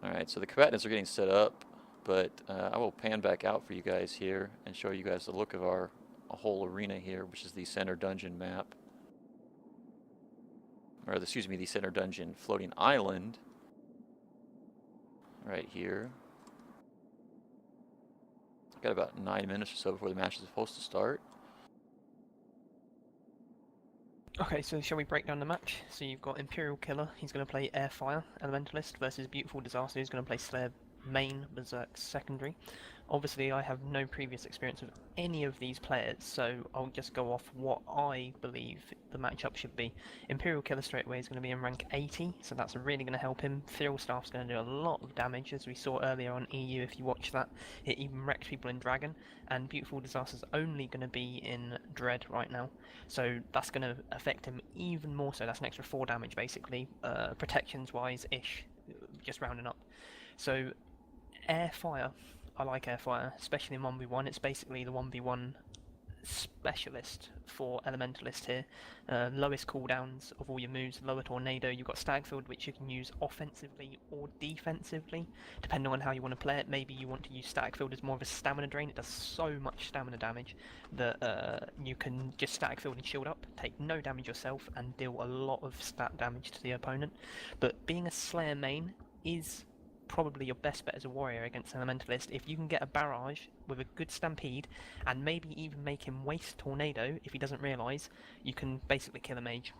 Alright, so the combatants are getting set up, but I will pan back out for you guys here and show you guys the look of our whole arena here, which is the center dungeon map. Or, excuse me, the center dungeon floating island. Right here. Got about 9 minutes or so before the match is supposed to start. Okay, so shall we break down the match? So you've got Imperial Killer, he's going to play Airfire Elementalist versus Beautiful Disaster, who's going to play Slayer main, Berserk secondary. Obviously I have no previous experience with any of these players, so I'll just go off what I believe the matchup should be. Imperial Killer straight away is going to be in rank 80, so that's really going to help him. Feral Staff's going to do a lot of damage, as we saw earlier on EU if you watch that. It even wrecked people in Dragon, and Beautiful Disaster's only going to be in Dread right now, so that's going to affect him even more so. That's an extra 4 damage basically, protections wise-ish, just rounding up. So Airfire, I like Airfire, especially in 1v1. It's basically the 1v1 specialist for Elementalist here. Lowest cooldowns of all your moves, lower Tornado. You've got Stagfield, which you can use offensively or defensively, depending on how you want to play it. Maybe you want to use Stagfield as more of a stamina drain. It does so much stamina damage that you can just Stagfield and shield up, take no damage yourself, and deal a lot of stat damage to the opponent. But being a Slayer main is probably your best bet as a warrior against an Elementalist. If you can get a barrage with a good stampede and maybe even make him waste Tornado if he doesn't realise, you can basically kill a mage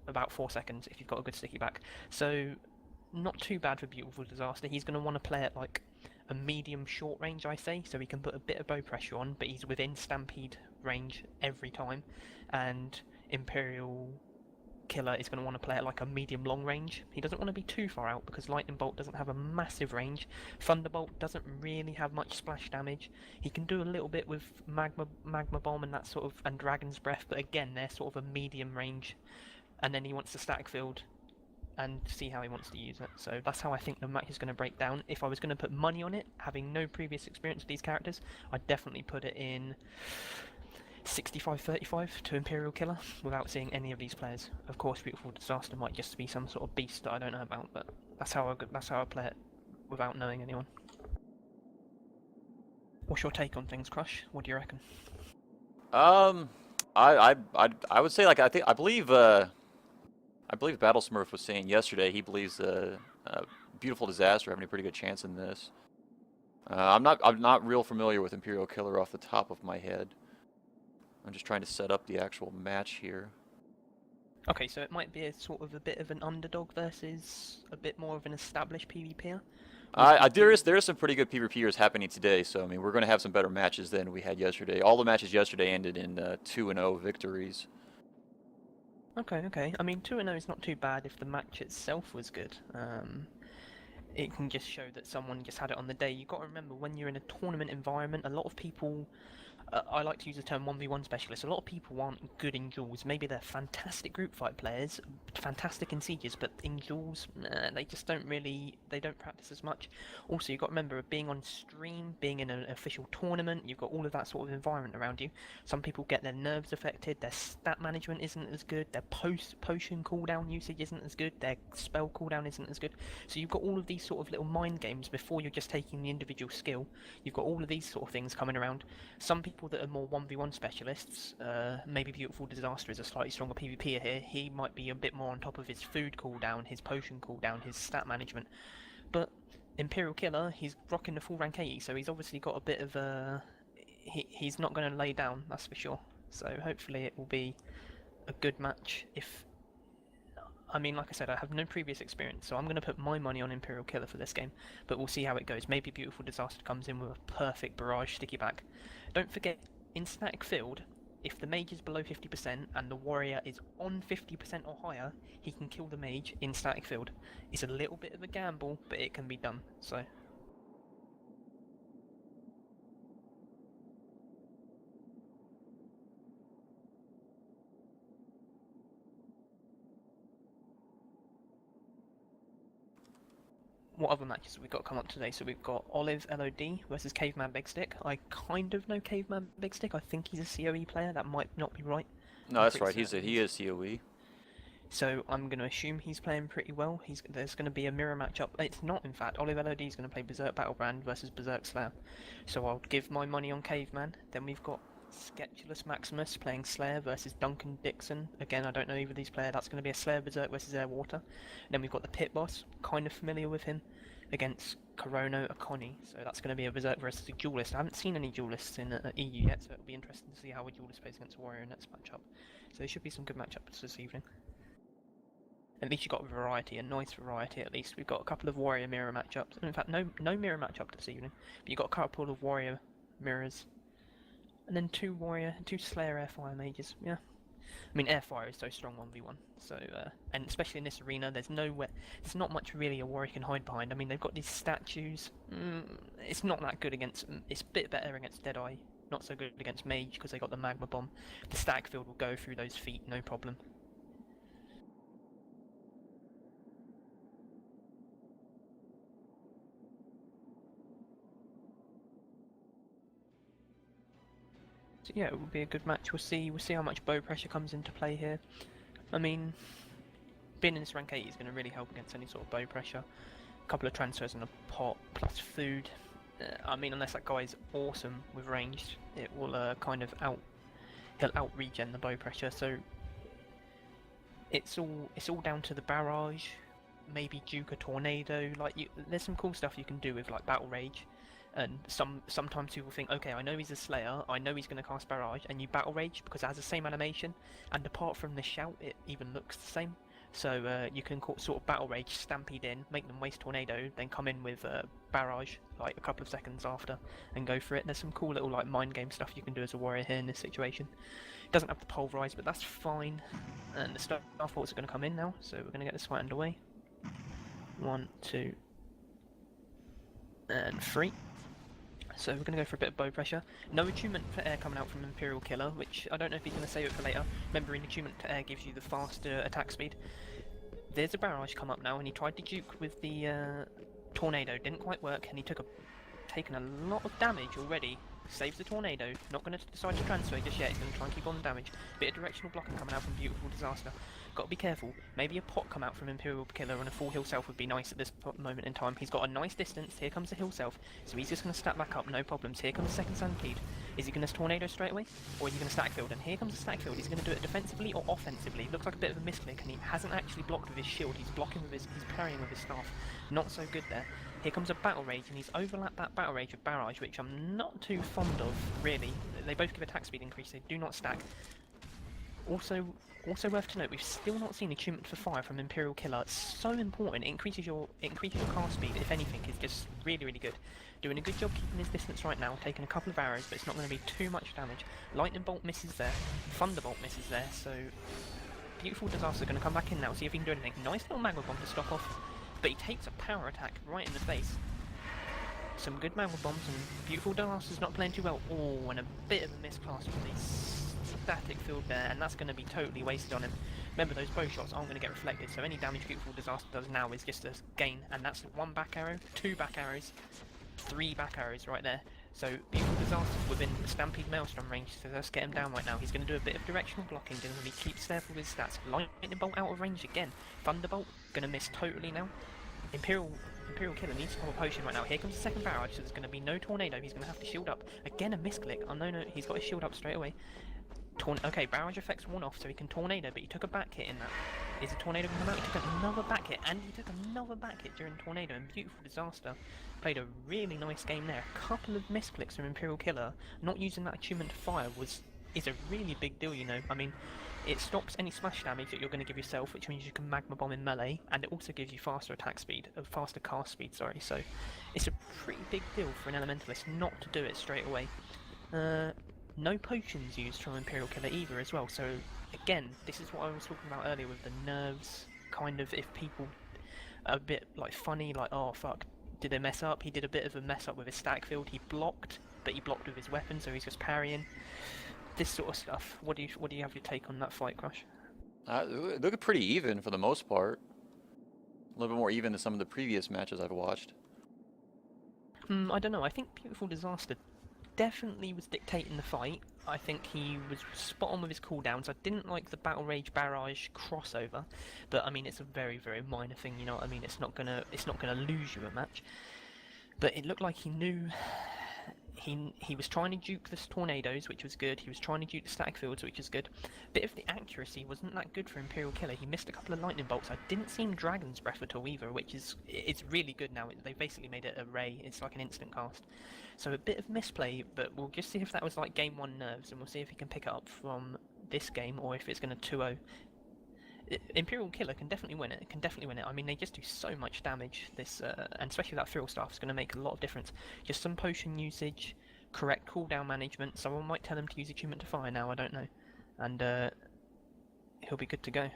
about 4 seconds if you've got a good sticky back. So not too bad for Beautiful Disaster. He's going to want to play at like a medium short range, I say, so he can put a bit of bow pressure on, but he's within stampede range every time. And Imperial Killer is going to want to play at like a medium long range. He doesn't want to be too far out because Lightning Bolt doesn't have a massive range. Thunderbolt doesn't really have much splash damage. He can do a little bit with Magma Bomb and that sort of, and Dragon's Breath, but again they're sort of a medium range. And then he wants to stack field and see how he wants to use it. So that's how I think the match is going to break down. If I was going to put money on it, having no previous experience with these characters, I'd definitely put it in 65-35 to Imperial Killer without seeing any of these players. Of course, Beautiful Disaster might just be some sort of beast that I don't know about, but that's how I play it without knowing anyone. What's your take on things, Crush? What do you reckon? I would say, like, I believe Battle Smurf was saying yesterday he believes Beautiful Disaster having a pretty good chance in this. I'm not real familiar with Imperial Killer off the top of my head. I'm just trying to set up the actual match here. Okay, so it might be a sort of a bit of an underdog versus a bit more of an established PvPer. There is some pretty good PvPers happening today, so I mean we're going to have some better matches than we had yesterday. All the matches yesterday ended in 2-0 victories. Okay. I mean, 2-0 is not too bad if the match itself was good. It can just show that someone just had it on the day. You've got to remember, when you're in a tournament environment, a lot of people, I like to use the term 1v1 specialist, a lot of people aren't good in duels. Maybe they're fantastic group fight players, fantastic in sieges, but in duels, they just don't practice as much. Also, you've got to remember, being on stream, being in an official tournament, you've got all of that sort of environment around you. Some people get their nerves affected, their stat management isn't as good, their potion cooldown usage isn't as good, their spell cooldown isn't as good. So you've got all of these sort of little mind games before you're just taking the individual skill. You've got all of these sort of things coming around. Some people that are more 1v1 specialists, maybe Beautiful Disaster is a slightly stronger PvPer here. He might be a bit more on top of his food cooldown, his potion cooldown, his stat management. But Imperial Killer, he's rocking the full rank 80, so he's obviously got a bit of a... He's not going to lay down, that's for sure. So hopefully it will be a good match. I mean, like I said, I have no previous experience, so I'm going to put my money on Imperial Killer for this game, but we'll see how it goes. Maybe Beautiful Disaster comes in with a perfect barrage sticky back. Don't forget, in static field, if the mage is below 50% and the warrior is on 50% or higher, he can kill the mage in static field. It's a little bit of a gamble, but it can be done, so... What other matches have we got come up today? So we've got Olive LOD versus Caveman Big Stick. I kind of know Caveman Big Stick. I think he's a COE player. That might not be right. No, that's right. He is COE. So I'm going to assume he's playing pretty well. There's going to be a mirror matchup. It's not, in fact. Olive LOD is going to play Berserk Battlebrand versus Berserk Slayer. So I'll give my money on Caveman. Then we've got Sketulous Maximus playing Slayer versus Duncan Dixon. Again, I don't know either of these players. That's going to be a Slayer Berserk versus Airwater. Then we've got the Pit Boss, kind of familiar with him, against Corono Akoni. So that's going to be a Berserk versus a Duelist. I haven't seen any Duelists in EU yet, so it'll be interesting to see how a Duelist plays against a Warrior in next matchup. So there should be some good matchups this evening. At least you've got variety, a nice variety at least. We've got a couple of Warrior mirror matchups. In fact, no mirror matchup this evening. But you've got a couple of Warrior mirrors. And then two Slayer Airfire mages. Yeah. I mean, Airfire is so strong 1v1. So, and especially in this arena, there's not much really a Warrior can hide behind. I mean, they've got these statues. It's not that good against, it's a bit better against Deadeye. Not so good against Mage because they got the Magma Bomb. The stack field will go through those feet, no problem. So yeah, it will be a good match. We'll see how much bow pressure comes into play here. I mean, being in this rank 8 is going to really help against any sort of bow pressure. A couple of transfers in a pot plus food. I mean, unless that guy is awesome with ranged, it will he'll out regen the bow pressure. So it's all down to the barrage. Maybe Duke a tornado. There's some cool stuff you can do with like battle rage. And sometimes people think, okay, I know he's a Slayer, I know he's going to cast Barrage, and you Battle Rage because it has the same animation, and apart from the shout, it even looks the same. So you can sort of Battle Rage, Stampede in, make them waste Tornado, then come in with Barrage like a couple of seconds after, and go for it. There's some cool little like mind game stuff you can do as a Warrior here in this situation. It doesn't have the Pulverize, but that's fine. And the Star Forts are going to come in now, so we're going to get this fight underway. 1, 2, and 3. So we're going to go for a bit of bow pressure. No attunement to air coming out from Imperial Killer, which I don't know if he's going to save it for later. Remembering attunement to air gives you the faster attack speed. There's a barrage come up now, and he tried to juke with the tornado. Didn't quite work, and he taken a lot of damage already. Saves the tornado. Not going to decide to transfer just yet. He's going to try and keep on the damage. Bit of directional blocking coming out from Beautiful Disaster. Got to be careful. Maybe a pot come out from Imperial Killer and a full heal self would be nice at this moment in time. He's got a nice distance. Here comes the heal self. So he's just going to stack back up. No problems. Here comes the second Stampede. Is he going to tornado straight away? Or is he going to stack field? And here comes the stack field. He's going to do it defensively or offensively. Looks like a bit of a misclick, and he hasn't actually blocked with his shield. He's blocking with he's parrying with his staff. Not so good there. Here comes a Battle Rage, and he's overlapped that Battle Rage with Barrage, which I'm not too fond of, really. They both give attack speed increase, they do not stack. Also worth to note, we've still not seen attunement for fire from Imperial Killer. It's so important. It increases your cast speed, if anything, is just really, really good. Doing a good job keeping his distance right now, taking a couple of arrows, but it's not going to be too much damage. Lightning Bolt misses there, Thunderbolt misses there, so Beautiful Disaster going to come back in now, see if he can do anything. Nice little Magma Bomb to stop off, but he takes a power attack right in the face. Some good Magma Bombs, and Beautiful Disaster's not playing too well. Oh, and a bit of a misclass from the static field there, and that's going to be totally wasted on him. Remember, those bow shots aren't going to get reflected, so any damage Beautiful Disaster does now is just a gain, and that's 1 back arrow, 2 back arrows, 3 back arrows right there. So Beautiful Disaster's within Stampede Maelstrom range, so let's get him down right now. He's going to do a bit of directional blocking, going to keep careful with his stats. Lightning Bolt out of range again. Thunderbolt, going to miss totally now. Imperial Killer needs to pop a potion right now. Here comes the second barrage, so there's going to be no tornado. He's going to have to shield up. Again, a misclick. Oh no, he's got his shield up straight away. Okay, barrage effects worn off, so he can tornado, but he took a back hit in that. Is a tornado going to come out? He took another back hit, and he took another back hit during tornado, and Beautiful Disaster played a really nice game there. A couple of misclicks from Imperial Killer. Not using that attunement to fire is a really big deal, you know. I mean, it stops any smash damage that you're going to give yourself, which means you can Magma Bomb in melee, and it also gives you faster attack speed, faster cast speed, sorry. So it's a pretty big deal for an Elementalist not to do it straight away. No potions used from Imperial Killer either as well, so again, this is what I was talking about earlier with the nerves, kind of, if people are a bit like funny, like, oh fuck, did they mess up? He did a bit of a mess up with his stack field, he blocked, but he blocked with his weapon, so he's just parrying. This sort of stuff. What do you have your take on that fight, Crush? It looked pretty even for the most part. A little bit more even than some of the previous matches I've watched. I don't know, I think Beautiful Disaster definitely was dictating the fight. I think he was spot on with his cooldowns. I didn't like the Battle Rage Barrage crossover, but I mean it's a very, very minor thing, you know what I mean? It's not gonna lose you a match. But it looked like he knew he was trying to duke the tornadoes, which was good. He was trying to duke the static fields, which is good. Bit of the accuracy wasn't that good for Imperial Killer. He missed a couple of lightning bolts. I didn't see him Dragon's Breath at all either, which is it's really good now. They basically made it a ray. It's like an instant cast. So a bit of misplay, but we'll just see if that was like game 1 nerves, and we'll see if he can pick it up from this game or if it's going to 2-0. Imperial Killer can definitely win it. I mean, they just do so much damage. This, and especially that Feral Staff is going to make a lot of difference. Just some potion usage, correct cooldown management. Someone might tell him to use Attunement to Fire now. I don't know, and he'll be good to go.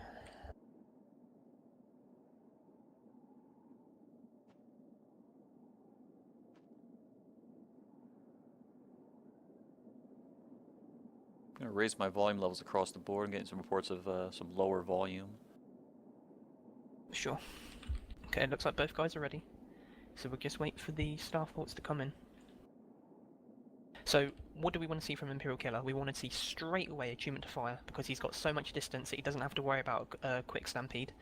I'm gonna raise my volume levels across the board and getting some reports of some lower volume. Sure. Okay, it looks like both guys are ready. So we'll just wait for the Staff Bolts to come in. So, what do we want to see from Imperial Killer? We want to see straight away Attunement to Fire, because he's got so much distance that he doesn't have to worry about a quick stampede.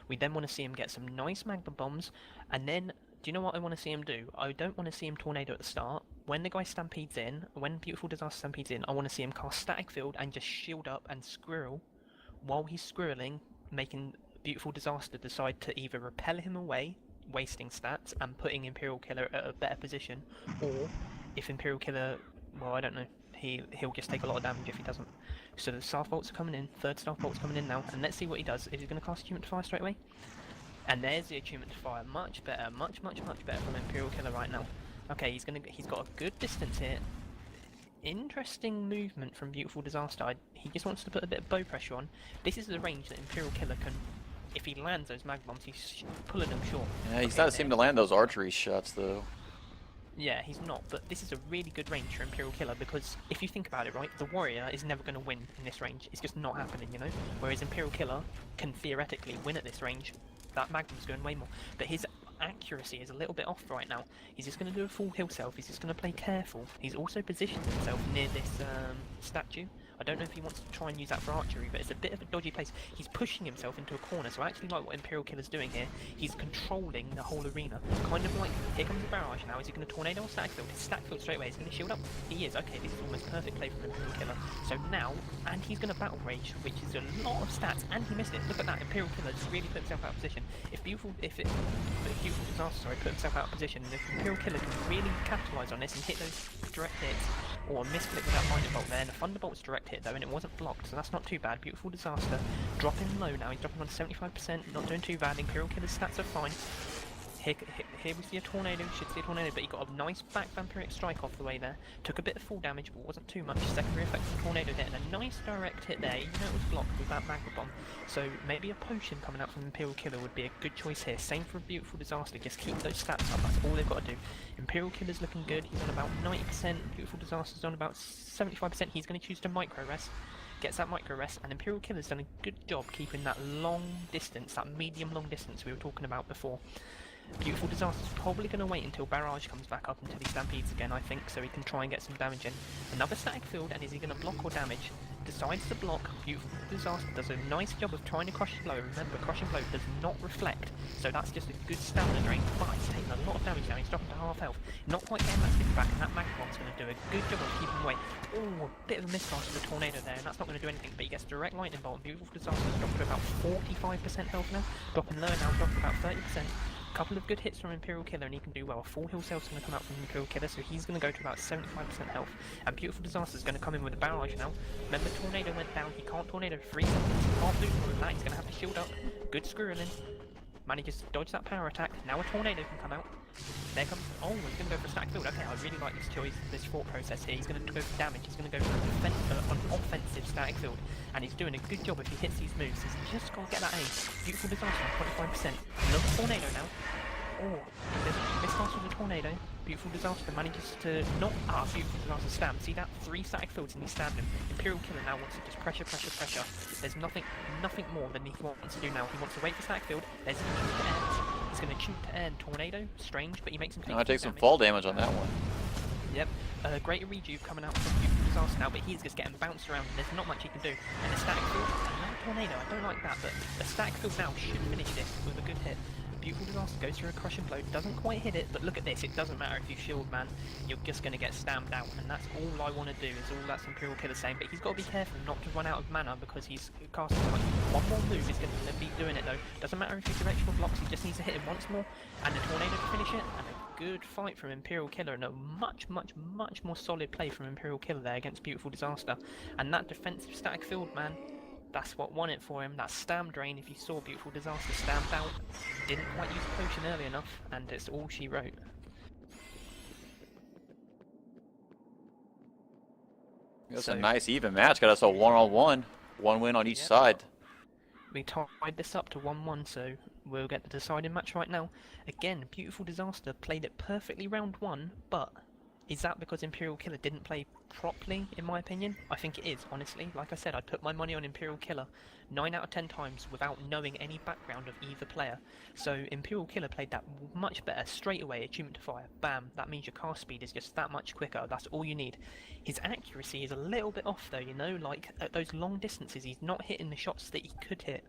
We then want to see him get some nice magma bombs, and then, do you know what I want to see him do? I don't want to see him tornado at the start. When the guy stampedes in, when Beautiful Disaster stampedes in, I want to see him cast Static Field and just shield up and squirrel. While he's squirreling, making Beautiful Disaster decide to either repel him away, wasting stats, and putting Imperial Killer at a better position, or if Imperial Killer, well, I don't know, he'll just take a lot of damage if he doesn't. So the Staff Bolts are coming in, third Staff Bolt's coming in now, and let's see what he does. Is he going to cast Attunement to Fire straight away? And there's the Attunement to Fire, much better, much better from Imperial Killer right now. Okay, he's got a good distance here. Interesting movement from Beautiful Disaster. He just wants to put a bit of bow pressure on. This is the range that Imperial Killer can, if he lands those mag bombs, he's pulling them short. Yeah, he's not seeming to land those archery shots though. Yeah, he's not, but this is a really good range for Imperial Killer, because if you think about it, right, the warrior is never going to win in this range. It's just not happening, you know? Whereas Imperial Killer can theoretically win at this range. That Magnum's going way more, but his accuracy is a little bit off right now. He's just going to do a full heal self, he's just going to play careful. He's also positioned himself near this statue. I don't know if he wants to try and use that for archery, but it's a bit of a dodgy place. He's pushing himself into a corner, so I actually like what Imperial Killer's doing here. He's controlling the whole arena. Kind of like, here comes the barrage now. Is he going to tornado or static field? His static field straight away. Is he going to shield up? He is. Okay, this is almost perfect play from Imperial Killer. So now, and he's going to Battle Rage, which is a lot of stats, and he missed it. Look at that, Imperial Killer just really put himself out of position. If Beautiful Disaster, put himself out of position, and if Imperial Killer can really capitalise on this and hit those direct hits, or a misclick with that Lightning Bolt there, and a Thunderbolt's direct hit though, and it wasn't blocked, so that's not too bad. Beautiful Disaster, dropping low now, he's dropping on 75%, not doing too bad. Imperial Killer's stats are fine. Here we see a tornado, should see a tornado, but he got a nice back vampiric strike off the way there. Took a bit of full damage, but wasn't too much. Secondary effect of the tornado hit, and a nice direct hit there, even though it was blocked with that magma bomb. So maybe a potion coming out from Imperial Killer would be a good choice here. Same for a Beautiful Disaster, just keep those stats up, that's all they've got to do. Imperial Killer's looking good, he's on about 90%, Beautiful Disaster's on about 75%, he's going to choose to micro rest. Gets that micro rest, and Imperial Killer's done a good job keeping that long distance, that medium long distance we were talking about before. Beautiful Disaster's probably going to wait until Barrage comes back up until he stampedes again, I think, so he can try and get some damage in. Another static field, and is he going to block or damage? Decides to block. Beautiful Disaster does a nice job of trying to crush blow. Remember, crushing blow does not reflect, so that's just a good stamina drain, but he's taking a lot of damage now. He's dropping to half health. Not quite getting that stick back, and that Magma Bomb's going to do a good job of keeping him away. Oh, a bit of a miscast with the tornado there, and that's not going to do anything, but he gets direct lightning bolt. Beautiful Disaster's dropped to about 45% health now, dropping lower now, dropping about 30%. Couple of good hits from Imperial Killer and he can do well. A full heal cell's going to come out from Imperial Killer, so he's going to go to about 75% health. And Beautiful Disaster is going to come in with a barrage now. Remember, Tornado went down. He can't Tornado for 3 seconds. He can't do more than that. He's going to have to shield up. Good squirreling. Manages to dodge that power attack. Now a Tornado can come out. There comes... Oh, he's going to go for a stack field. Okay, I really like this choice, this thought process here. He's going to go for damage. He's going to go for an offensive static field. And he's doing a good job if he hits these moves. He's just got to get that ace. Beautiful Disaster on 25%. Another Tornado now. Oh, there's a miscast with the Tornado. Beautiful Disaster manages to not... Beautiful Disaster stab. See that? 3 static fields and he stabbed him. Imperial Killer now wants to just pressure. There's nothing more than he wants to do now. He wants to wait for static field. There's a shoot to air. He's going to shoot to air and Tornado. Strange, but he makes him take I take some fall damage on that one. Yep. Greater Rejuve coming out from Beautiful Disaster now, but he's just getting bounced around and there's not much he can do. And a static field, another tornado, I don't like that, but a static field now should finish this with a good hit. Beautiful Disaster goes through a crushing blow, doesn't quite hit it, but look at this, it doesn't matter if you shield, man, you're just going to get stamped out, and that's all I want to do, is all that's Imperial Killer's saying, but he's got to be careful not to run out of mana, because he's casting so much. One more move is going to be doing it though, doesn't matter if he directional blocks, he just needs to hit him once more, and the tornado to finish it, and a good fight from Imperial Killer, and a much more solid play from Imperial Killer there against Beautiful Disaster, and that defensive static field, man, that's what won it for him. That stam drain, if you saw Beautiful Disaster stamped out, didn't quite use the potion early enough, and it's all she wrote. That's a nice even match. Got us a 1-on-1. One win on each side. We tied this up to 1-1, so we'll get the deciding match right now. Again, Beautiful Disaster played it perfectly round 1, but is that because Imperial Killer didn't play properly, in my opinion? I think it is, honestly. Like I said, I'd put my money on Imperial Killer 9 out of 10 times without knowing any background of either player. So Imperial Killer played that much better straight away, attunement to fire. Bam, that means your cast speed is just that much quicker. That's all you need. His accuracy is a little bit off though, you know, like at those long distances he's not hitting the shots that he could hit.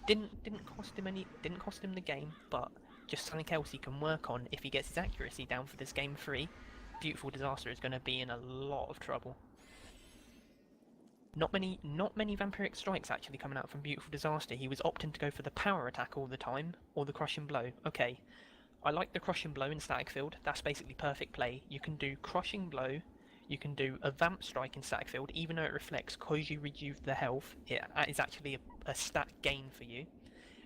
Didn't cost him the game, but just something else he can work on if he gets his accuracy down for this game 3. Beautiful Disaster is going to be in a lot of trouble. Not many vampiric strikes actually coming out from Beautiful Disaster. He was opting to go for the power attack all the time, or the crushing blow. Okay, I like the crushing blow in static field. That's basically perfect play. You can do crushing blow, you can do a vamp strike in static field, even though it reflects because you rejuve the health. It is actually a stat gain for you.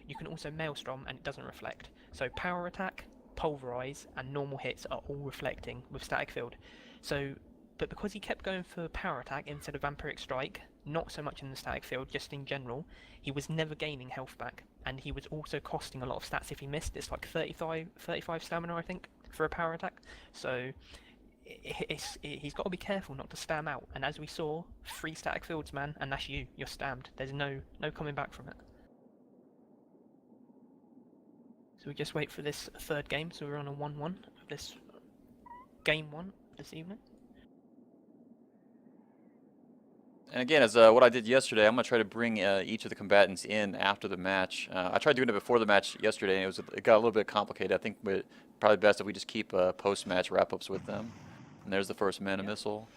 You can also maelstrom and it doesn't reflect. So power attack, pulverize and normal hits are all reflecting with static field. So, but because he kept going for power attack instead of vampiric strike, not so much in the static field, just in general, he was never gaining health back, and he was also costing a lot of stats if he missed. It's like 35 stamina, I think, for a power attack. So he's got to be careful not to stam out. And as we saw, 3 static fields, man, and that's you're stammed. There's no coming back from it. So we just wait for this third game, so we're on a 1-1 of this game 1 this evening. And again, as what I did yesterday, I'm going to try to bring each of the combatants in after the match. I tried doing it before the match yesterday, and it got a little bit complicated. I think it's probably best if we just keep post-match wrap-ups with them. And there's the first mana missile.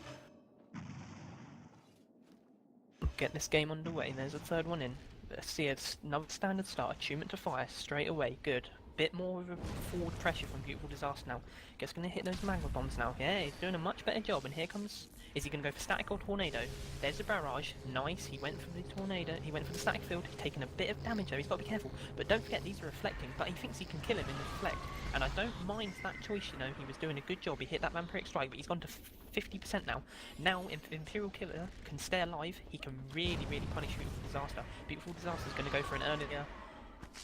Get this game underway, there's a third one in. See, it's another standard start, attunement to fire, straight away, good. Bit more of a forward pressure from Beautiful Disaster now. Guess gonna hit those magma bombs now. Yeah, he's doing a much better job, and here comes... Is he gonna go for static or tornado? There's the barrage, nice, he went for the tornado, he went for the static field, he's taken a bit of damage though, he's got to be careful. But don't forget, these are reflecting, but he thinks he can kill him in the reflect. And I don't mind that choice, you know, he was doing a good job, he hit that vampiric strike, but he's gone to 50% now. Now, if Imperial Killer can stay alive, he can really punish Beautiful Disaster. Beautiful Disaster is going to go for an earlier...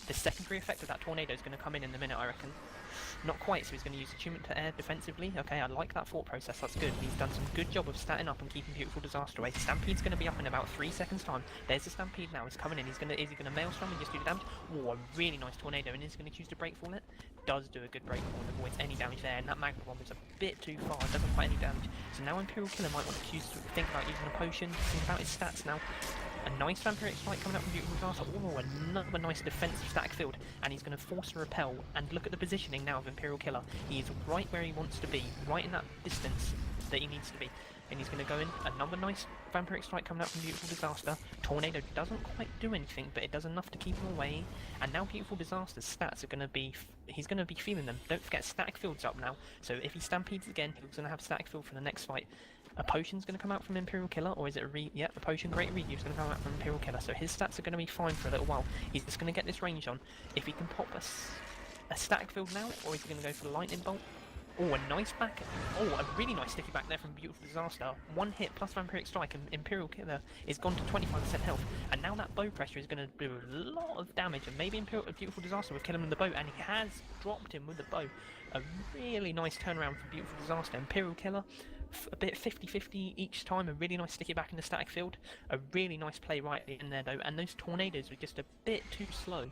The secondary effect of that tornado is going to come in a minute, I reckon. Not quite, so he's going to use attunement to air defensively. Okay, I like that thought process, that's good. He's done some good job of statting up and keeping Beautiful Disaster away. Stampede's going to be up in about 3 seconds time. There's the Stampede now, he's coming in. Is he going to maelstrom and just do the damage? Oh, a really nice tornado, and is he going to choose to breakfall it? Does do a good breakfall and avoids any damage there, and that magma bomb is a bit too far, it doesn't quite any damage. So now Imperial Killer might want to think about using a potion, think about his stats now. A nice vampiric strike coming up from Beautiful Disaster. Oh, another nice defensive static field, and he's going to force a repel. And look at the positioning now of Imperial Killer. He is right where he wants to be, right in that distance that he needs to be. And he's going to go in. Another nice vampiric strike coming out from Beautiful Disaster. Tornado doesn't quite do anything, but it does enough to keep him away. And now Beautiful Disaster's stats are going to be... He's going to be feeling them. Don't forget, static field's up now. So if he stampedes again, he's going to have static field for the next fight. A potion's going to come out from Imperial Killer, or is it a yeah, the potion, Great Rejuve's going to come out from Imperial Killer. So his stats are going to be fine for a little while. He's just going to get this range on. If he can pop a static field now, or is he going to go for the lightning bolt? Oh, a nice back. Oh, a really nice sticky back there from Beautiful Disaster. 1 hit plus vampiric strike, and Imperial Killer is gone to 25% health. And now that bow pressure is going to do a lot of damage, and maybe Beautiful Disaster will kill him with the bow, and he has dropped him with the bow. A really nice turnaround for Beautiful Disaster. Imperial Killer, a bit 50-50 each time, a really nice sticky back in the static field. A really nice play right in there though, and those tornadoes were just a bit too slow.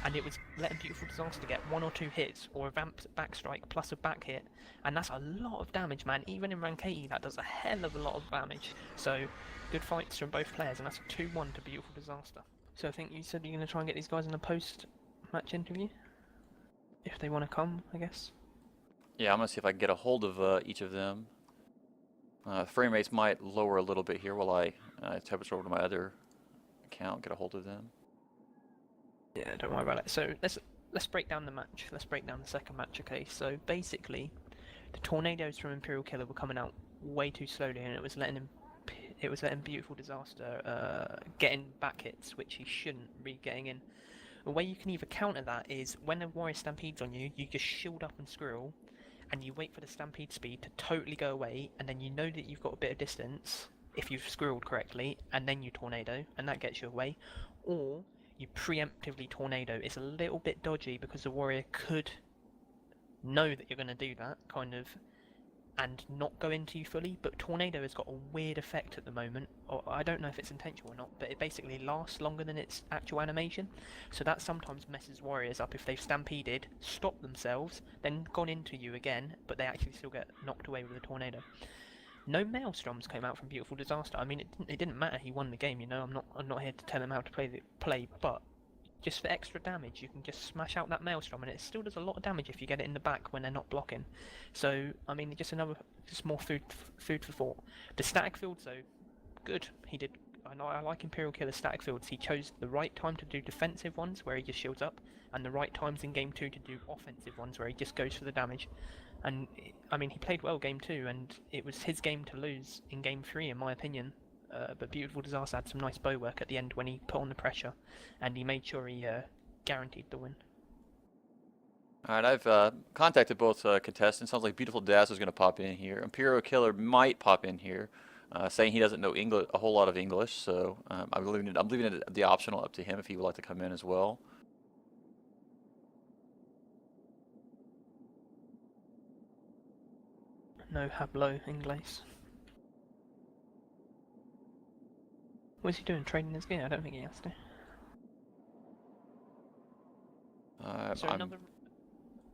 and it was letting Beautiful Disaster get 1 or 2 hits, or a vamped back strike plus a back hit, and that's a lot of damage, man. Even in rank 80, that does a hell of a lot of damage. So, good fights from both players, and that's a 2-1 to Beautiful Disaster. So I think you said you're going to try and get these guys in a post-match interview? If they want to come, I guess. Yeah, I'm going to see if I can get a hold of each of them. Frame rates might lower a little bit here while I type it over to my other account, get a hold of them. Yeah, don't worry about it. So let's break down the match. Let's break down the second match, okay? So basically, the tornadoes from Imperial Killer were coming out way too slowly, and it was letting Beautiful Disaster get in back hits, which he shouldn't be getting in. The way you can either counter that is when a warrior stampedes on you, you just shield up and squirrel, and you wait for the stampede speed to totally go away, and then you know that you've got a bit of distance if you've squirreled correctly, and then you tornado, and that gets you away. Or you preemptively tornado. It's a little bit dodgy because the warrior could know that you're going to do that, kind of, and not go into you fully, but tornado has got a weird effect at the moment, or I don't know if it's intentional or not, but it basically lasts longer than its actual animation, so that sometimes messes warriors up if they've stampeded, stopped themselves, then gone into you again, but they actually still get knocked away with a tornado. No maelstroms came out from Beautiful Disaster. I mean, it didn't matter. He won the game. You know, I'm not here to tell him how to play, but just for extra damage, you can just smash out that maelstrom, and it still does a lot of damage if you get it in the back when they're not blocking. So, I mean, just more food for thought. The static fields, though, good. He did. I like Imperial Killer's static fields. He chose the right time to do defensive ones, where he just shields up, and the right times in game 2 to do offensive ones, where he just goes for the damage. And I mean, he played well game 2, and it was his game to lose in game 3, in my opinion. But Beautiful Disaster had some nice bow work at the end when he put on the pressure, and he made sure he guaranteed the win. Alright, I've contacted both contestants. Sounds like Beautiful Disaster is going to pop in here. Imperial Killer might pop in here, saying he doesn't know a whole lot of English, so I'm leaving it the optional up to him if he would like to come in as well. No hablo Inglés. What's he doing? Trading his gear? I don't think he has to.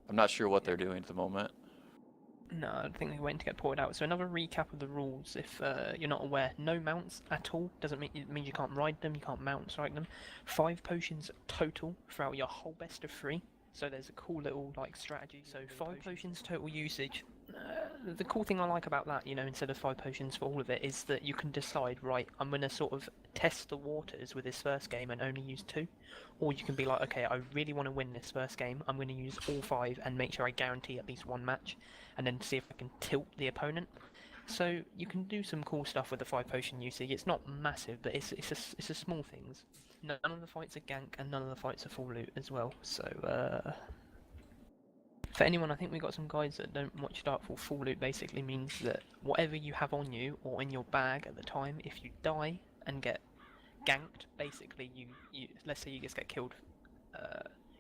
I'm not sure what they're doing at the moment. No, I think they're waiting to get ported out. So another recap of the rules, if you're not aware. No mounts at all. Doesn't mean it means you can't ride them, you can't mount strike them. 5 potions total throughout your whole best of 3. So there's a cool little strategy. So 5 potions total usage. The cool thing I like about that, you know, instead of 5 potions for all of it, is that you can decide, right, I'm going to sort of test the waters with this first game and only use 2. Or you can be like, okay, I really want to win this first game, I'm going to use all 5 and make sure I guarantee at least 1 match, and then see if I can tilt the opponent. So you can do some cool stuff with the 5 potion usage. It's not massive, but it's a small things. None of the fights are gank, and none of the fights are full loot as well, so for anyone, I think we got some guys that don't watch Darkfall. Full loot basically means that whatever you have on you or in your bag at the time, if you die and get ganked, basically you let's say you just get killed,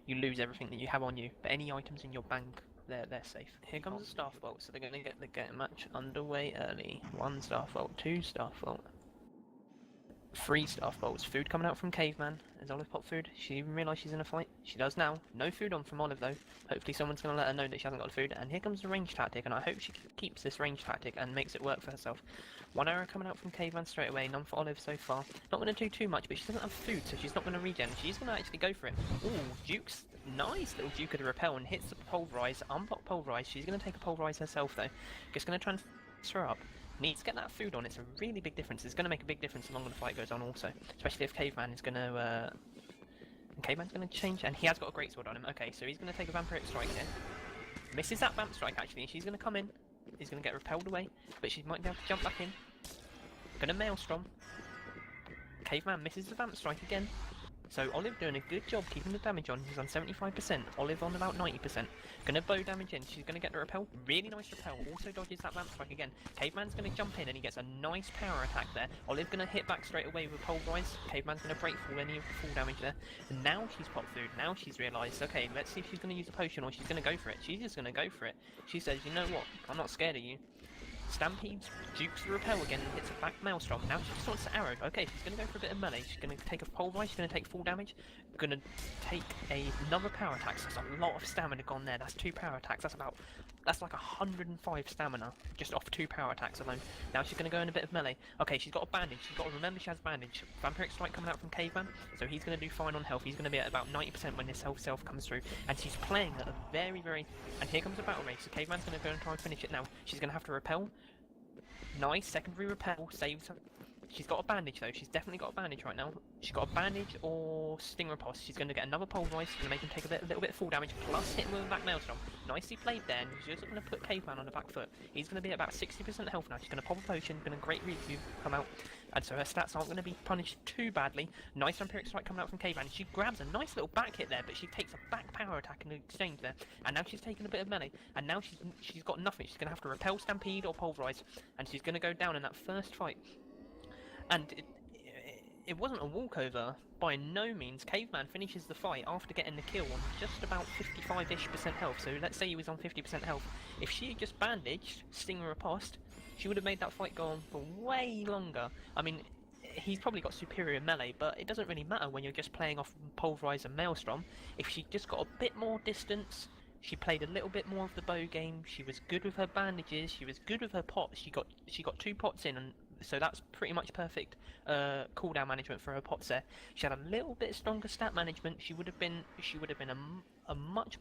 you lose everything that you have on you. But any items in your bank, they're safe. Here comes the Staff Bolt, so they're going to get the match underway early. 1 Staff Bolt, 2 Staff Bolt, 3 Staff Bolts. Food coming out from Caveman. Has Olive popped food? She even realised she's in a fight? She does now. No food on from Olive though. Hopefully someone's going to let her know that she hasn't got food. And here comes the range tactic, and I hope she keeps this range tactic and makes it work for herself. 1 arrow coming out from Caveman straight away. None for Olive so far. Not going to do too much, but she doesn't have food, so she's not going to regen. She's going to actually go for it. Ooh, Duke's nice little Duke of the Repel, and hits the Pulverize. Unblock Pulverize. She's going to take a Pulverize herself though. Just going to transfer up. Needs to get that food on. It's a really big difference. It's going to make a big difference the longer the fight goes on also. Especially if Caveman is going to... Caveman's going to change, and he has got a greatsword on him. Okay, so he's going to take a Vampiric Strike here. Misses that Vamp Strike actually, and she's going to come in. He's going to get repelled away, but she might be able to jump back in. Going to Maelstrom. Caveman misses the Vamp Strike again. So Olive doing a good job keeping the damage on. He's on 75%. Olive on about 90%. Gonna bow damage in. She's gonna get the repel. Really nice repel. Also dodges that Vamp Strike again. Caveman's gonna jump in and he gets a nice power attack there. Olive gonna hit back straight away with Pulverize. Caveman's gonna break through any of the full damage there. And now she's popped food. Now she's realised, okay, let's see if she's gonna use a potion or she's gonna go for it. She's just gonna go for it. She says, you know what? I'm not scared of you. Stampedes, dukes the repel again and hits a back maelstrom. Now she just wants to arrow. Okay, she's going to go for a bit of melee. She's going to take a pulverize, she's going to take full damage. Going to take another power attack. So that's a lot of stamina gone there. That's 2 power attacks. That's like 105 stamina just off 2 power attacks alone. Now she's going to go in a bit of melee. Okay, she's got a bandage. She's got to remember she has bandage. Vampiric Strike coming out from Caveman, so he's going to do fine on health. He's going to be at about 90% when his health self comes through. And she's playing at a very, very... And here comes a battle rage. So Caveman's going to go and try and finish it now. She's going to have to repel. Nice, secondary repel, saves her. She's got a bandage though, she's definitely got a bandage right now. She's got a bandage or Sting Riposte. She's going to get another pulverize, she's going to make him take a little bit of full damage, plus hit him with a back maelstrom. Nicely played there, and she's just going to put Caveman on the back foot. He's going to be at about 60% health now. She's going to pop a potion, going to great review come out, and so her stats aren't going to be punished too badly. Nice Vampiric Strike coming out from Caveman. She grabs a nice little back hit there, but she takes a back power attack in exchange there, and now she's taking a bit of melee, and now she's got nothing. She's going to have to repel, stampede, or pulverize, and she's going to go down in that first fight. And it wasn't a walkover by no means. Caveman finishes the fight after getting the kill on just about 55-ish% health. So let's say he was on 50% health. If she had just bandaged, Stinger Riposte, she would have made that fight go on for way longer. I mean, he's probably got superior melee, but it doesn't really matter when you're just playing off Pulverize and Maelstrom. If she just got a bit more distance, she played a little bit more of the bow game, she was good with her bandages, she was good with her pots, she got 2 pots in, and so that's pretty much perfect cooldown management for her pots there. She had a little bit stronger stat management. She would have been a much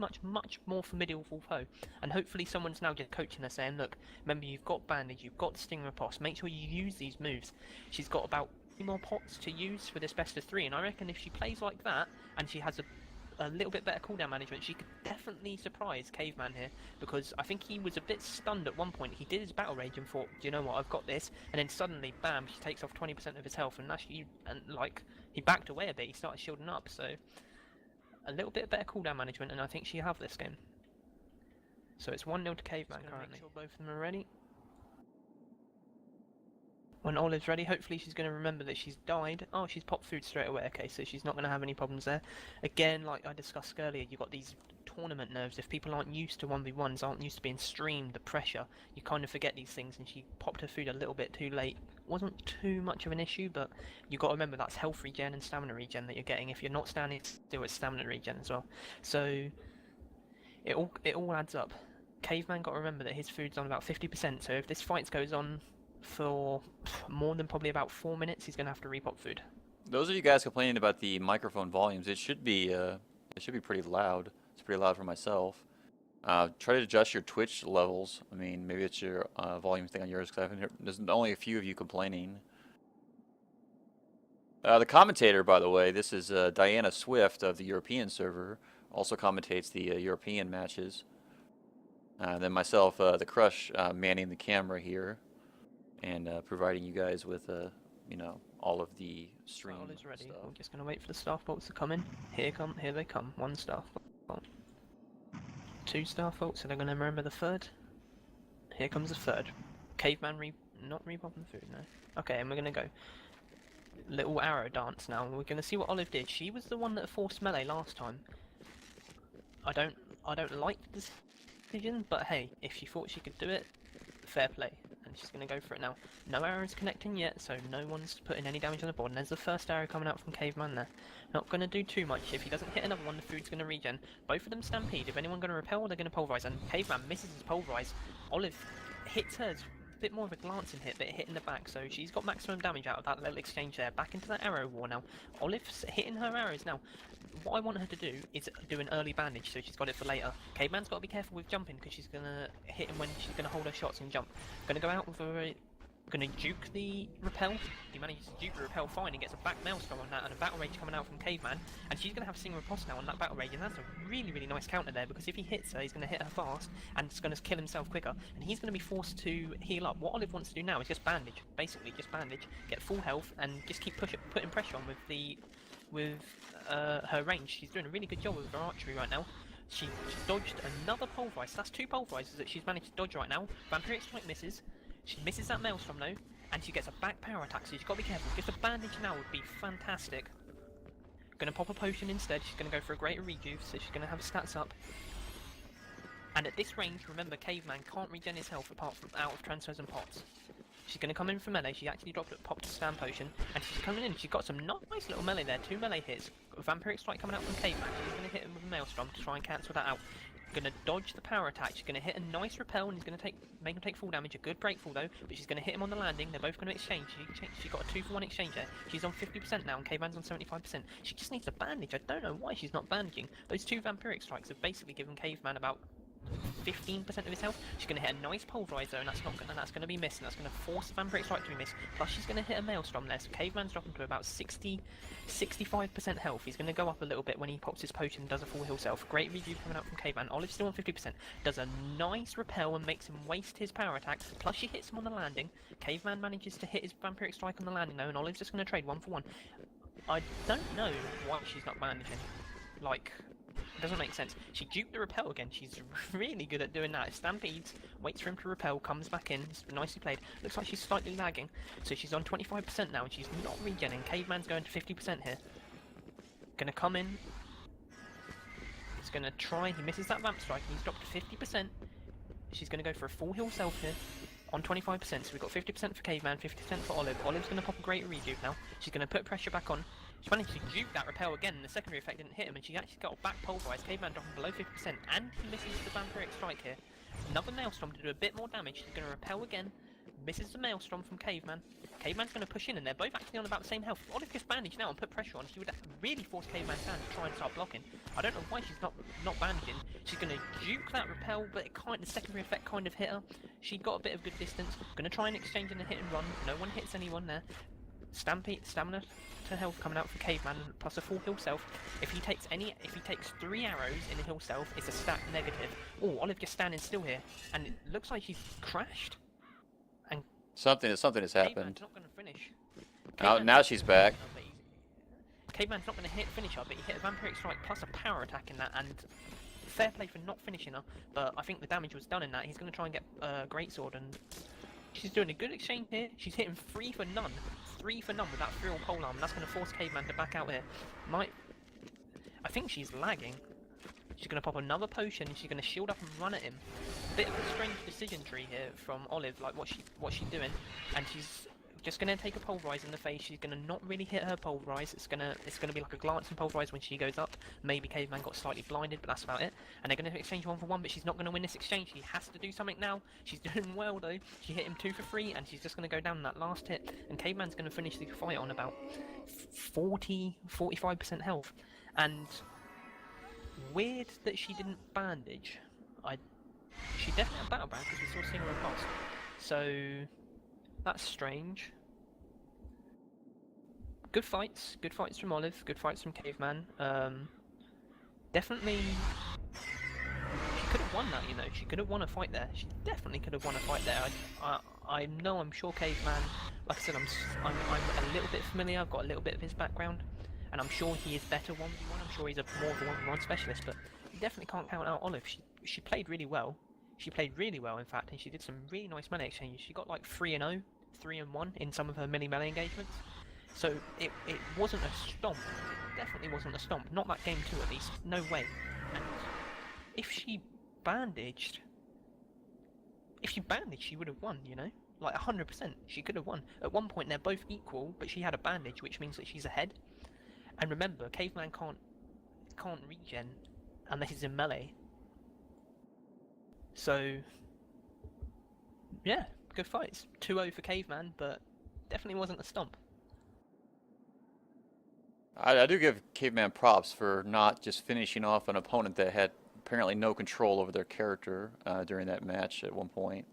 more formidable foe. And hopefully someone's now just coaching her, saying, look, remember you've got bandage, you've got Sting Riposte, make sure you use these moves. She's got about 3 more pots to use for this best of 3, and I reckon if she plays like that and she has a little bit better cooldown management, she could definitely surprise Caveman here, because I think he was a bit stunned at one point. He did his battle rage and thought, do you know what, I've got this, and then suddenly, bam, she takes off 20% of his health, and actually, like, he backed away a bit, he started shielding up, so a little bit better cooldown management, and I think she have this game. So it's 1-0 to Caveman currently. Make sure both of them are ready. When Olive's ready, hopefully she's going to remember that she's died. Oh, she's popped food straight away. Okay, so she's not going to have any problems there. Again, like I discussed earlier, you've got these tournament nerves. If people aren't used to 1v1s, aren't used to being streamed, the pressure, you kind of forget these things, and she popped her food a little bit too late. Wasn't too much of an issue, but you've got to remember that's health regen and stamina regen that you're getting. If you're not standing still, it's stamina regen as well. So it all adds up. Caveman got to remember that his food's on about 50%, so if this fight goes on for more than probably about 4 minutes, he's going to have to repop food. Those of you guys complaining about the microphone volumes, it should be pretty loud. It's pretty loud for myself. Try to adjust your Twitch levels. I mean, maybe it's your volume thing on yours, because there's only a few of you complaining. The commentator, by the way, this is Diana Swift of the European server, also commentates the European matches. Then myself, the Crush, manning the camera here, and providing you guys with, you know, all of the stream is ready. stuff. We're just going to wait for the staff bolts to come in. Here they come. 1 staff bolt. 2 staff bolts, so they're going to remember the 3rd. Here comes the 3rd. Caveman not repopping food, no. Okay, and we're going to go. Little arrow dance now. We're going to see what Olive did. She was the one that forced melee last time. I don't like the decision, but hey, if she thought she could do it, fair play. And she's going to go for it now. No arrows connecting yet, so no one's putting any damage on the board. And there's the first arrow coming out from Caveman there. Not going to do too much. If he doesn't hit another one, the food's going to regen. Both of them stampede. If anyone going to repel, they're going to pulverize. And Caveman misses his pulverize. Olive hits hers. A bit more of a glancing hit, but it hit in the back. So she's got maximum damage out of that little exchange there. Back into that arrow war now. Olive's hitting her arrows now. What I want her to do is do an early bandage, so she's got it for later. Caveman's got to be careful with jumping, because she's going to hit him when she's going to hold her shots and jump. Going to go out with a... Going to juke the repel. He manages to juke the repel fine and gets a back maelstrom on that, and a battle rage coming out from Caveman. And she's going to have Sing Riposte now on that battle rage, and that's a really, really nice counter there, because if he hits her, he's going to hit her fast, and it's going to kill himself quicker, and he's going to be forced to heal up. What Olive wants to do now is just bandage, basically just bandage, get full health, and just keep putting pressure on with her range. She's doing a really good job with her archery right now. She dodged another pulverize. That's 2 pulverizes that she's managed to dodge right now. Vampiric Strike misses. She misses that maelstrom though, and she gets a back power attack, so she's got to be careful. Just a bandage now would be fantastic. Gonna pop a potion instead. She's gonna go for a greater rejuve, so she's gonna have stats up. And at this range, remember, Caveman can't regen his health apart from out of transfers and pots. She's going to come in for melee. She actually dropped a pop to stand potion, and she's coming in. She's got some nice little melee there. 2 melee hits. Vampiric Strike coming out from Caveman. She's going to hit him with a Maelstrom to try and cancel that out. Going to dodge the power attack. She's going to hit a nice repel, and he's going to make him take full damage. A good breakfall though, but she's going to hit him on the landing. They're both going to exchange. She got a 2-for-1 exchange there. She's on 50% now, and Caveman's on 75%. She just needs a bandage. I don't know why she's not bandaging. Those 2 Vampiric Strikes have basically given Caveman about 15% of his health. She's going to hit a nice pulverizer, and that's going to be missed, and that's going to force the Vampiric Strike to be missed. Plus, she's going to hit a Maelstrom there, so Caveman's dropping to about 65% health. He's going to go up a little bit when he pops his potion and does a full heal self. Great review coming out from Caveman. Olive's still on 50%. Does a nice repel and makes him waste his power attack. Plus, she hits him on the landing. Caveman manages to hit his Vampiric Strike on the landing though, and Olive's just going to trade 1-for-1. I don't know why she's not bandaging. Like, it doesn't make sense. She duped the repel again. She's really good at doing that. Stampedes, waits for him to repel, comes back in. It's nicely played. Looks like she's slightly lagging. So she's on 25% now, and she's not regenning. Caveman's going to 50% here. Gonna come in. He's gonna try. He misses that Vamp Strike, and he's dropped to 50%. She's gonna go for a full heal self here. On 25%, so we've got 50% for Caveman, 50% for Olive. Olive's going to pop a great redupe now. She's going to put pressure back on. She managed to dupe that repel again, and the secondary effect didn't hit him, and she actually got a back pulverized. Caveman dropping below 50%, and he misses the Vampiric Strike here. Another Maelstrom to do a bit more damage. She's going to repel again. Misses the Maelstrom from Caveman. Caveman's going to push in, and they're both actually on about the same health. If Olive gets bandaged now and put pressure on, she would really force Caveman's hand to try and start blocking. I don't know why she's not bandaging. She's going to duke that repel, but the secondary effect kind of hit her. She got a bit of good distance. Going to try and exchange in a hit and run. No one hits anyone there. Stamina to health coming out for Caveman, plus a full heal self. If he takes 3 arrows in a heal self, it's a stat negative. Oh, Olive just standing still here, and it looks like she's crashed. And something has happened. Caveman's not going to finish. Now she's back. Caveman's not going to finish her, but he hit a Vampiric Strike plus a power attack in that, and fair play for not finishing her, but I think the damage was done in that. He's going to try and get Greatsword, and she's doing a good exchange here. She's hitting 3 for none. 3 for none with that Feral Polearm, and that's going to force Caveman to back out here. I think she's lagging. She's going to pop another potion, and she's going to shield up and run at him. Bit of a strange decision tree here from Olive, like what's she doing, and she's just going to take a pulverize in the face. She's going to not really hit her pulverize. It's going to be like a glancing pulverize when she goes up. Maybe Caveman got slightly blinded, but that's about it. And they're going to exchange 1-for-1, but she's not going to win this exchange. She has to do something now. She's doing well though. She hit him 2 for 3, and she's just going to go down that last hit. And Caveman's going to finish the fight on about 45% health. And weird that she didn't bandage. She definitely had battle band because we saw Singer across. So that's strange. Good fights from Olive, good fights from Caveman. Definitely, she could have won that, you know. She could have won a fight there. She definitely could have won a fight there. I'm sure Caveman. Like I said, I'm a little bit familiar. I've got a little bit of his background, and I'm sure he is better 1v1. I'm sure he's more of a 1v1 specialist, but you definitely can't count out Olive. She played really well. She played really well, in fact, and she did some really nice melee exchanges. She got like 3-0, 3-1 in some of her melee engagements. So it wasn't a stomp. It definitely wasn't a stomp. Not that game 2 at least. No way. And if she bandaged, she would have won, you know? Like 100%. She could have won. At one point they're both equal, but she had a bandage, which means that she's ahead. And remember, Caveman can't regen unless he's in melee. So yeah, good fights. 2-0 for Caveman, but definitely wasn't a stomp. I do give Caveman props for not just finishing off an opponent that had apparently no control over their character during that match at one point.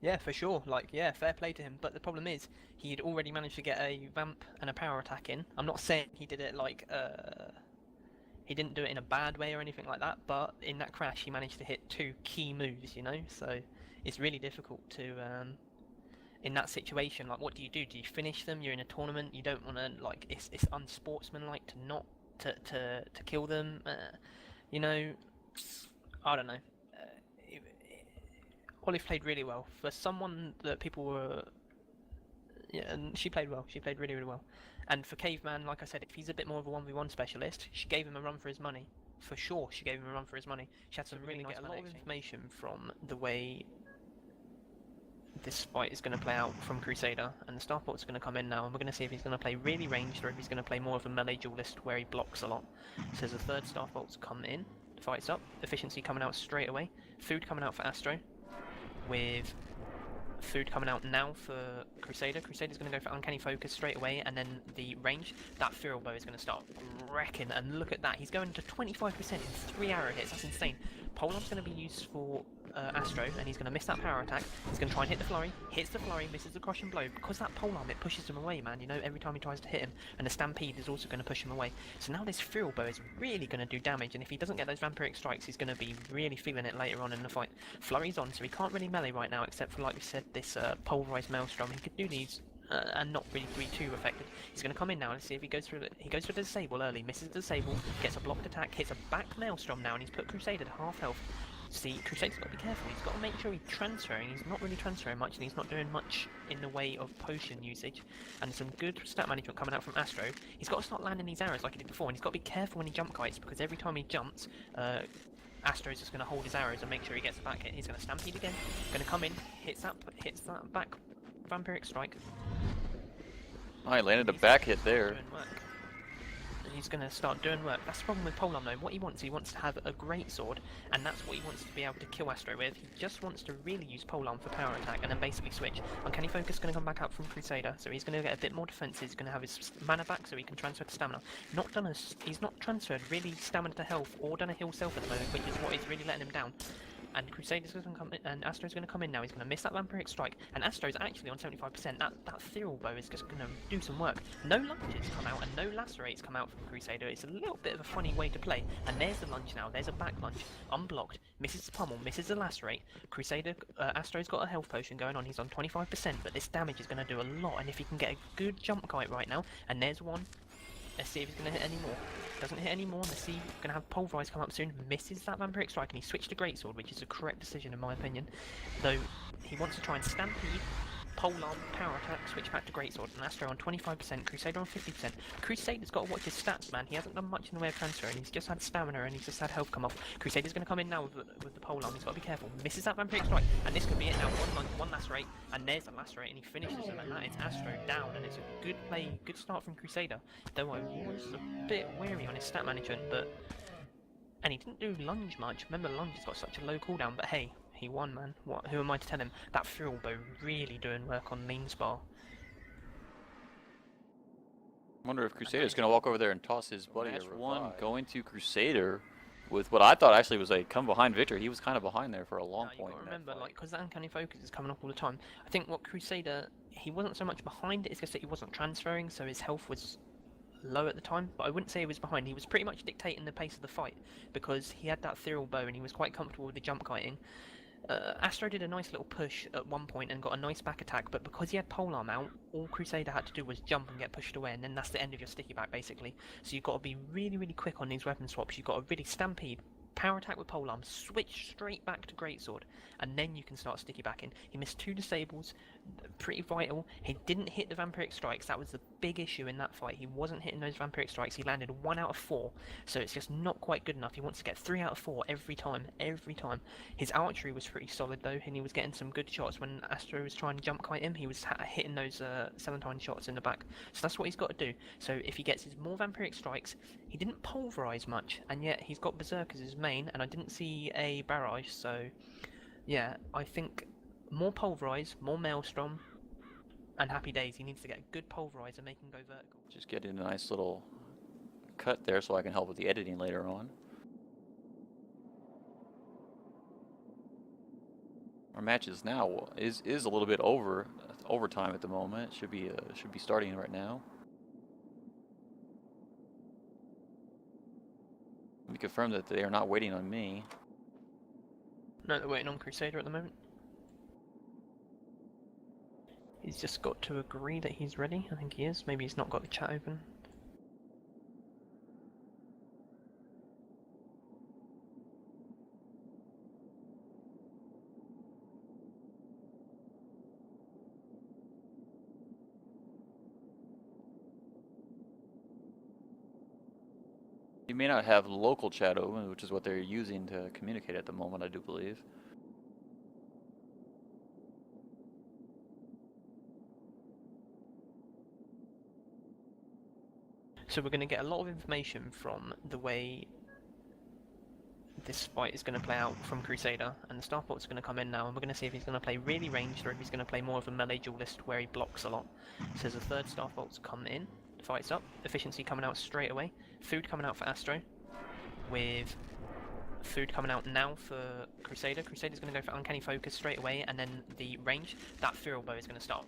Yeah, for sure. Like, yeah, fair play to him. But the problem is, he had already managed to get a vamp and a power attack in. I'm not saying he did it like, he didn't do it in a bad way or anything like that, but in that crash he managed to hit 2 key moves, you know? So it's really difficult to, in that situation, like, what do you do? Do you finish them? You're in a tournament, you don't want to, like, it's unsportsmanlike to not, to kill them, you know? I don't know. Olive played really well. For someone that people were... Yeah, and she played well. She played really, really well. And for Caveman, like I said, if he's a bit more of a 1v1 specialist, she gave him a run for his money. for sure she gave him a run for his money. She had some really nice a lot of information from the way this fight is going to play out from Crusader, and the Starport's going to come in now, and we're going to see if he's going to play really ranged or if he's going to play more of a melee duelist where he blocks a lot. So there's a third Starport's come in, the fight's up, efficiency coming out straight away, food coming out for Astro, with food coming out now for Crusader. Crusader's going to go for Uncanny Focus straight away, and then the range, that Feral Bow is going to start wrecking, and look at that, he's going to 25% in 3 arrow hits, that's insane. Polearm's going to be used for Astro, and he's going to miss that power attack. He's going to try and hit the flurry, hits the flurry, misses the crushing blow. Because that polearm, it pushes him away, man, you know, every time he tries to hit him, and the stampede is also going to push him away. So now this Feral Bow is really going to do damage, and if he doesn't get those vampiric strikes, he's going to be really feeling it later on in the fight. Flurry's on, so he can't really melee right now, except for, like we said, this pulverized maelstrom. He could do these and not really be too affected. He's going to come in now and see if he goes through it. He goes for the disable early, misses the disable, gets a blocked attack, hits a back maelstrom now, and he's put Crusader to half health. See, Crusader's got to be careful, he's got to make sure he's transferring. He's not really transferring much, and he's not doing much in the way of potion usage. And some good stat management coming out from Astro. He's got to start landing these arrows like he did before, and he's got to be careful when he jump kites, because every time he jumps, Astro's just going to hold his arrows and make sure he gets a back hit. He's going to stampede again, going to come in, hits that back vampiric strike. Oh, he landed a back hit there. He's going to start doing work. That's the problem with Polearm though. What he wants to have a great sword, and that's what he wants to be able to kill Astro with. He just wants to really use Polearm for power attack and then basically switch. Uncanny Focus is going to come back out from Crusader, so he's going to get a bit more defense. He's going to have his mana back so he can transfer to stamina. He's not transferred really stamina to health or done a heal self at the moment, which is what is really letting him down. And Crusader's going to come in, and Astro's going to come in now. He's going to miss that vampiric strike, and Astro's actually on 75%. That Feral Bow is just going to do some work. No lunges come out, and no lacerates come out from Crusader. It's a little bit of a funny way to play. And there's the lunge now. There's a back lunge, unblocked. Misses the pummel, misses the lacerate. Crusader, Astro's got a health potion going on. He's on 25%, but this damage is going to do a lot. And if he can get a good jump kite right now, and there's one. Let's see if he's going to hit any more. Doesn't hit any more. Let's see. Going to have Pulverize come up soon. Misses that Vampiric Strike, and he switched to Greatsword, which is the correct decision in my opinion. Though he wants to try and Stampede, Polearm, Power Attack, switch back to Greatsword. And Astro on 25%, Crusader on 50%. Crusader's got to watch his stats, man. He hasn't done much in the way of transfer, and he's just had stamina, and he's just had health come off. Crusader's going to come in now with the Polearm. He's got to be careful. Misses that Vampiric Strike, and this could be it now. One lunge, one lacerate, and there's a lacerate, and he finishes him, and that is Astro down, and it's a good play, good start from Crusader. Though I was a bit wary on his stat management, but... And he didn't do lunge much. Remember, lunge has got such a low cooldown, but hey, he won, man. What? Who am I to tell him? That Feral Bow really doing work on lean spar. I wonder if Crusader's going to walk over there and toss his buddy. Match one going to Crusader with what I thought actually was a come behind victory. He was kind of behind there for a long point. Remember, like, because that Uncanny Focus is coming up all the time. I think what Crusader, he wasn't so much behind it, it's just that he wasn't transferring, so his health was low at the time, but I wouldn't say he was behind. He was pretty much dictating the pace of the fight because he had that Feral Bow and he was quite comfortable with the jump kiting. Astro did a nice little push at one point and got a nice back attack, but because he had Polearm out, all Crusader had to do was jump and get pushed away, and then that's the end of your sticky back basically. So you've got to be really, really quick on these weapon swaps. You've got to really stampede, power attack with Polearm, switch straight back to Greatsword, and then you can start sticky backing. He missed 2 disables, pretty vital. He didn't hit the Vampiric Strikes. That was the big issue in that fight. He wasn't hitting those Vampiric Strikes. He landed 1 out of 4, so it's just not quite good enough. He wants to get 3 out of 4 every time, every time. His archery was pretty solid though, and he was getting some good shots. When Astro was trying to jump kite him, he was hitting those Celandine shots in the back. So that's what he's got to do. So if he gets his more Vampiric Strikes, he didn't pulverize much, and yet he's got Berserk as his main, and I didn't see a barrage, so yeah, I think more Pulverize, more Maelstrom, and happy days. He needs to get a good Pulverize and make him go vertical. Just get in a nice little cut there so I can help with the editing later on. Our match is now is a little bit overtime at the moment. Should be starting right now. Let me confirm that they are not waiting on me. No, they're waiting on Crusader at the moment. He's just got to agree that he's ready. I think he is. Maybe he's not got the chat open. He may not have local chat open, which is what they're using to communicate at the moment, I do believe. So we're going to get a lot of information from the way this fight is going to play out from Crusader, and the Starport's going to come in now, and we're going to see if he's going to play really ranged or if he's going to play more of a melee duelist where he blocks a lot. So the third Starport's come in, fight's up, efficiency coming out straight away, food coming out for Astro, with food coming out now for Crusader. Crusader's going to go for Uncanny Focus straight away, and then the range, that Feral Bow is going to start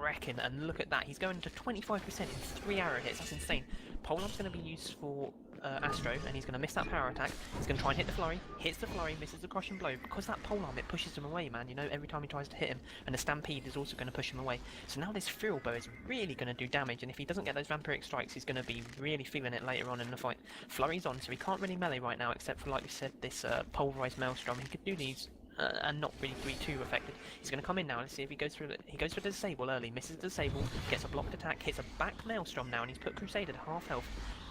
wrecking, and look at that, he's going to 25% in 3 arrow hits, that's insane. Polearm's going to be used for Astro, and he's going to miss that power attack. He's going to try and hit the flurry, hits the flurry, misses the crushing blow. Because that polearm, it pushes him away, man, you know, every time he tries to hit him, and the stampede is also going to push him away. So now this Feral Bow is really going to do damage, and if he doesn't get those vampiric strikes, he's going to be really feeling it later on in the fight. Flurry's on, so he can't really melee right now, except for, like we said, this pulverized maelstrom. He could do these and not really be too affected. He's going to come in now. Let's see if he goes through. He goes for the disable early, misses the disable, gets a blocked attack, hits a back maelstrom now, and he's put Crusader to half health.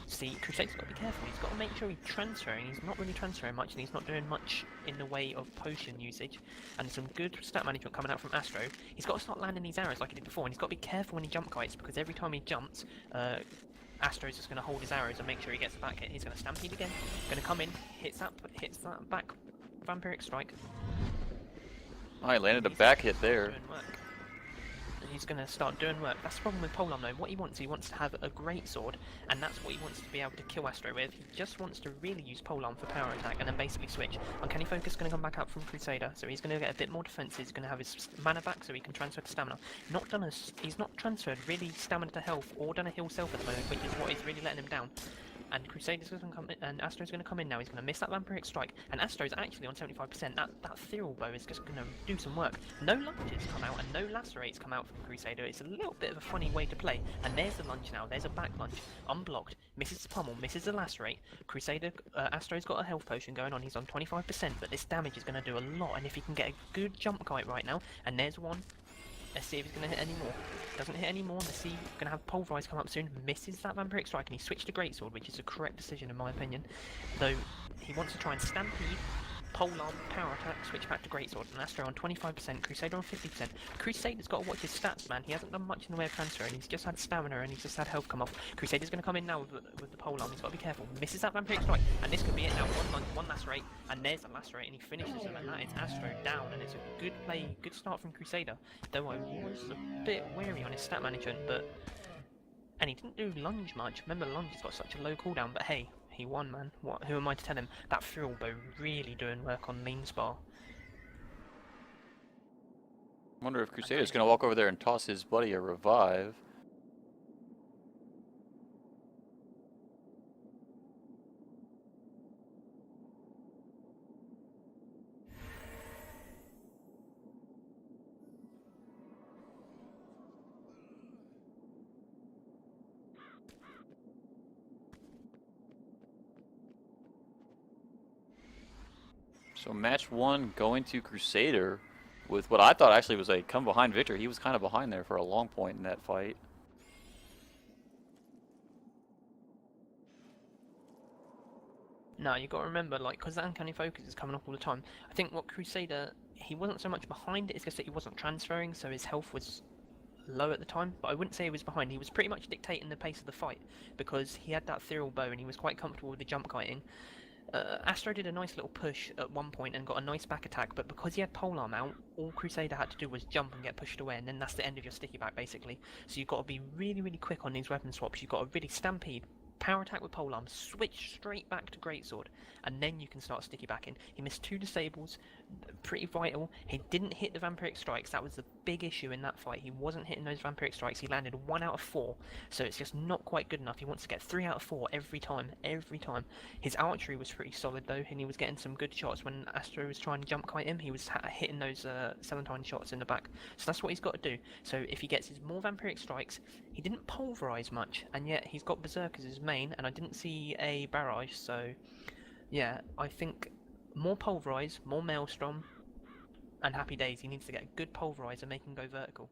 See, Crusader's got to be careful. He's got to make sure he's transferring. He's not really transferring much, and he's not doing much in the way of potion usage. And some good stat management coming out from Astro. He's got to start landing these arrows like he did before, and he's got to be careful when he jump kites, because every time he jumps, Astro's just going to hold his arrows and make sure he gets the back hit. He's going to stampede again. Going to come in, hits that back vampiric strike. Oh, he landed a back hit there. He's going to start doing work. That's the problem with Polearm though. What he wants to have a great sword, and that's what he wants to be able to kill Astro with. He just wants to really use Polearm for power attack and then basically switch. Uncanny Focus is going to come back up from Crusader, so he's going to get a bit more defense. He's going to have his mana back so he can transfer to stamina. He's not transferred really stamina to health or done a heal self at the moment, which is what is really letting him down. And Crusader's going to come in, and Astro's going to come in now. He's going to miss that vampiric strike, and Astro's actually on 75%. That Feral Bow is just going to do some work. No lunges come out, and no lacerates come out from Crusader. It's a little bit of a funny way to play. And there's the lunge now. There's a back lunge, unblocked. Misses the pummel, misses the lacerate. Crusader, Astro's got a health potion going on. He's on 25%, but this damage is going to do a lot. And if he can get a good jump kite right now, and there's one. Let's see if he's going to hit any more. Doesn't hit any more. Let's see. Going to have Pulverize come up soon. Misses that Vampiric Strike, and he switched to Greatsword, which is the correct decision in my opinion. Though he wants to try and Stampede, Polearm, Power Attack, switch back to Greatsword. And Astro on 25%, Crusader on 50%. Crusader's got to watch his stats, man. He hasn't done much in the way of transfer, and he's just had stamina, and he's just had health come off. Crusader's going to come in now with the Polearm. He's got to be careful. Misses that Vampiric Strike, and this could be it now. One lacerate, and there's a lacerate, and he finishes him, and that is Astro down, and it's a good play, good start from Crusader. Though I was a bit wary on his stat management, and he didn't do lunge much. Remember, lunge has got such a low cooldown, but hey, he won, man. Who am I to tell him? That Feral Bow really doing work on Lean Spar. I wonder if Crusader's going to walk over there and toss his buddy a revive. So match one going to Crusader with what I thought actually was a come behind victory. He was kind of behind there for a long point in that fight. No, you got to remember, like, because that Uncanny Focus is coming up all the time. I think what Crusader, he wasn't so much behind it, it's just that he wasn't transferring, so his health was low at the time. But I wouldn't say he was behind. He was pretty much dictating the pace of the fight because he had that Feral Bow and he was quite comfortable with the jump kiting. Astro did a nice little push at one point and got a nice back attack, but because he had Polearm out, all Crusader had to do was jump and get pushed away, and then that's the end of your sticky back basically. So you've got to be really, really quick on these weapon swaps. You've got to really stampede, power attack with Polearm, switch straight back to Greatsword, and then you can start sticky backing. He missed 2 disables, pretty vital. He didn't hit the Vampiric Strikes. That was the big issue in that fight. He wasn't hitting those Vampiric Strikes. He landed 1 out of 4, so it's just not quite good enough. He wants to get 3 out of 4 every time, His archery was pretty solid though, and he was getting some good shots. When Astro was trying to jump kite him, he was hitting those Celandine shots in the back. So that's what he's got to do. So if he gets his more Vampiric Strikes, he didn't pulverize much, and yet he's got Berserk as his main, and I didn't see a barrage, so yeah, I think more pulverize, more maelstrom, and happy days. He needs to get a good pulverizer, make him go vertical.